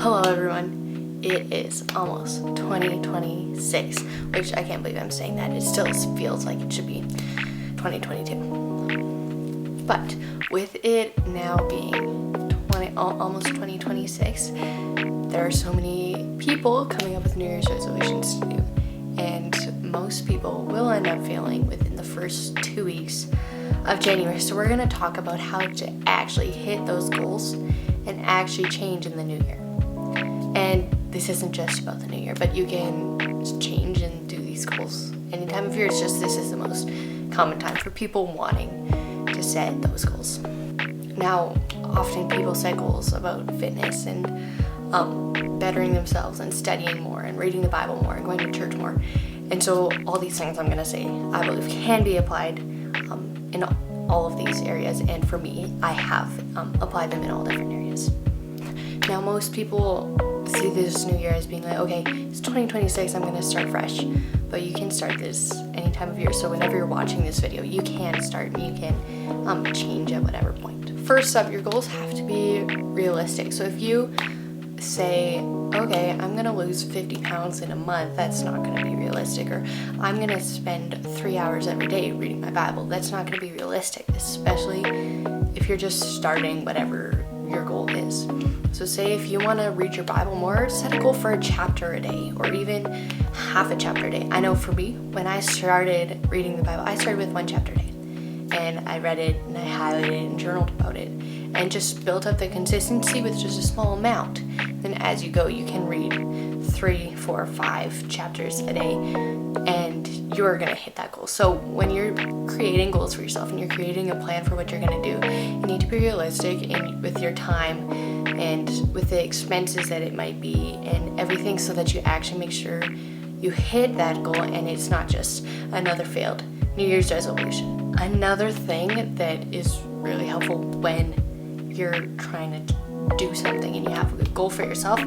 Hello everyone, it is almost 2026, which I can't believe I'm saying that. It still feels like it should be 2022. But with it now being almost 2026, there are so many people coming up with New Year's resolutions to do, and most people will end up failing within the first 2 weeks of January. So we're going to talk about how to actually hit those goals and actually change in the new year. And this isn't just about the new year, but you can change and do these goals any time of year. It's just this is the most common time for people wanting to set those goals. Now, often people set goals about fitness and bettering themselves and studying more and reading the Bible more and going to church more. And so all these things I'm going to say, I believe can be applied in all of these areas. And for me, I have applied them in all different areas. Now, most people see this new year as being like, okay, it's 2026, I'm going to start fresh. But you can start this any time of year. So whenever you're watching this video, you can start and you can change at whatever point. First up, your goals have to be realistic. So if you say, okay, I'm going to lose 50 pounds in a month, that's not going to be realistic. Or I'm going to spend 3 hours every day reading my Bible. That's not going to be realistic, especially if you're just starting whatever your goal is. So say if you want to read your Bible more, set a goal for a chapter a day or even half a chapter a day. I know for me, when I started reading the Bible, I started with 1 chapter a day. And I read it and I highlighted it and journaled about it and just built up the consistency with just a small amount. Then as you go, you can read 3, 4, 5 chapters a day and you're going to hit that goal. So when you're creating goals for yourself and you're creating a plan for what you're going to do, you need to be realistic with your time and with the expenses that it might be and everything, so that you actually make sure you hit that goal and it's not just another failed New Year's resolution. Another thing that is really helpful when you're trying to do something and you have a good goal for yourself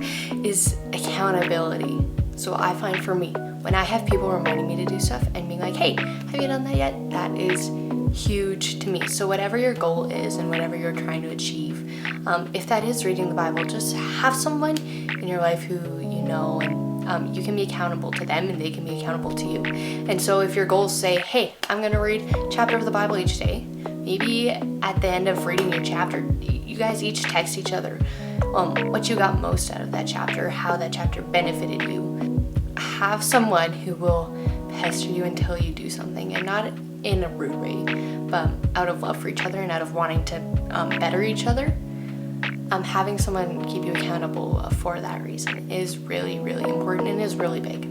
is accountability. So I find for me, when I have people reminding me to do stuff and being like, hey, have you done that yet? That is huge to me. So whatever your goal is and whatever you're trying to achieve, if that is reading the Bible, just have someone in your life who you know and you can be accountable to them and they can be accountable to you. And so if your goals say, hey, I'm going to read a chapter of the Bible each day, maybe at the end of reading your chapter, you guys each text each other what you got most out of that chapter, how that chapter benefited you. Have someone who will pester you until you do something, and not in a rude way, but out of love for each other and out of wanting to better each other. Having someone keep you accountable for that reason is really, really important and is really big.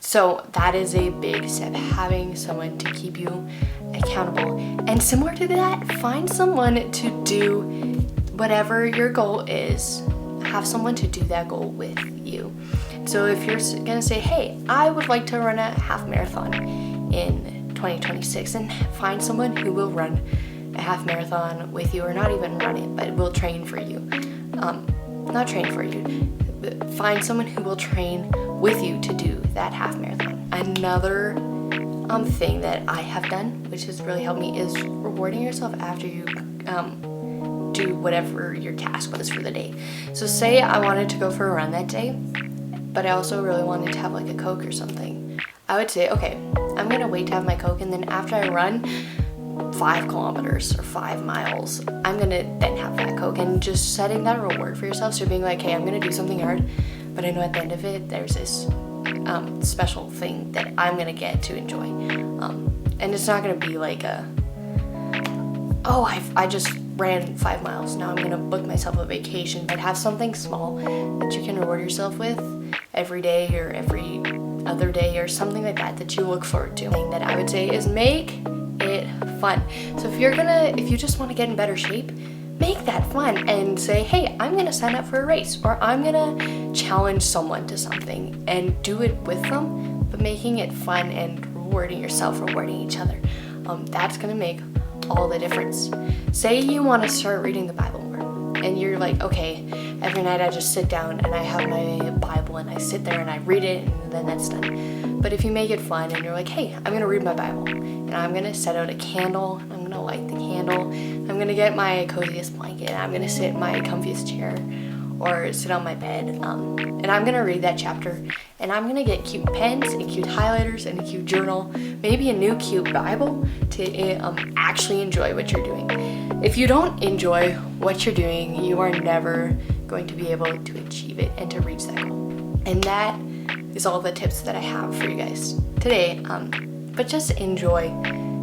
So that is a big step, having someone to keep you accountable. And similar to that, find someone to do whatever your goal is. Have someone to do that goal with you. So if you're going to say, hey, I would like to run a half marathon in 2026, and find someone who will run a half marathon with you, or not even run it, but will train for you. Not train for you, but find someone who will train with you to do that half marathon. Another thing that I have done, which has really helped me, is rewarding yourself after you do whatever your task was for the day. So say I wanted to go for a run that day, but I also really wanted to have like a Coke or something. I would say, okay, I'm going to wait to have my Coke, and then after I run 5 kilometers or 5 miles, I'm going to then have that Coke, and just setting that reward for yourself. So being like, hey, I'm going to do something hard, but I know at the end of it, there's this special thing that I'm going to get to enjoy. And it's not going to be like I just ran 5 miles, now I'm going to book myself a vacation, but have something small that you can reward yourself with every day or every other day or something like that you look forward to. The thing that I would say is make it fun. So if you just want to get in better shape, make that fun and say, hey, I'm going to sign up for a race, or I'm going to challenge someone to something, and do it with them, but making it fun and rewarding yourself, rewarding each other. That's going to make all the difference. Say you want to start reading the Bible more, and you're like, okay, every night I just sit down and I have my Bible and I sit there and I read it, and then that's done. But if you make it fun and you're like, hey, I'm going to read my Bible, and I'm going to set out a candle, I'm going to light the candle, I'm going to get my coziest blanket, I'm going to sit in my comfiest chair, or sit on my bed, and I'm gonna read that chapter, and I'm gonna get cute pens and cute highlighters and a cute journal, maybe a new cute Bible to actually enjoy what you're doing. If you don't enjoy what you're doing, you are never going to be able to achieve it and to reach that goal. And that is all the tips that I have for you guys today. But just enjoy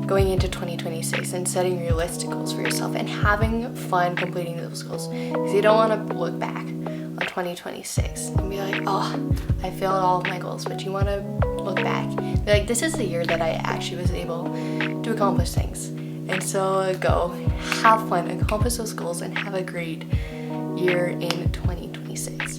going into 2026 and setting realistic goals for yourself and having fun completing those goals, because you don't want to look back on 2026 and be like, oh, I failed all of my goals. But you want to look back and be like, this is the year that I actually was able to accomplish things. And so go have fun, accomplish those goals, and have a great year in 2026.